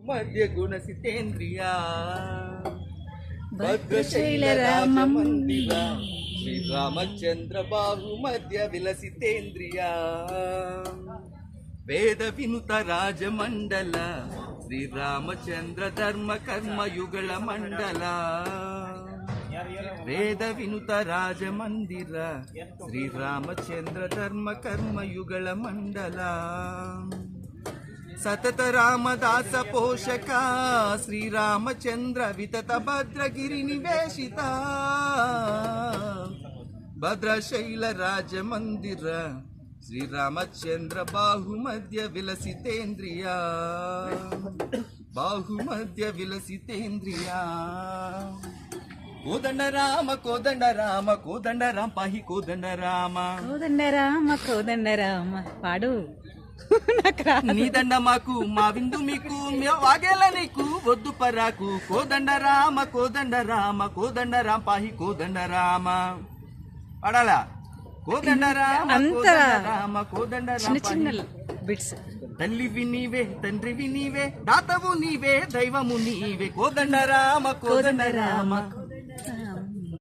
మధ్య గుణసితేంద్రియ భద్రశైల రామ మందిర శ్రీరామచంద్ర బాహు మధ్య విలసితేంద్రియ వేద వినుత రాజమండల శ్రీరామచంద్ర ధర్మ కర్మ యుగళ మండల వేద వినుత రాజమందిర శ్రీరామచంద్ర ధర్మ కర్మ యుగళ మండల సతత రామదాస పోషక శ్రీరామచంద్ర వితత భద్రగిరి నివేశిత భద్రశైల రాజమందిర శ్రీరామచంద్ర బాహుమధ్య విలసితేంద్రియ బాహుమధ్య విలసితేంద్రియ కోదండ రామ కోదండ రామ కోదండ రామ పాహి కోదండ రామ కోదండ రామ కోదండ రామ పాడు నీ దండ మాకు మా విందు మీకు వాగేల నీకు వద్దు పరాకు కోదండ రామ కోదండ రామ కోదండ రామ పాహి కోదండ రామ పాడాలా కోదండ రామ రామ కోదండ చిన్న బిట్స్ తల్లివి నీవే తండ్రివి నీవే దాతవు నీవే దైవము నీవే కోదండ రామ కోదండ రామ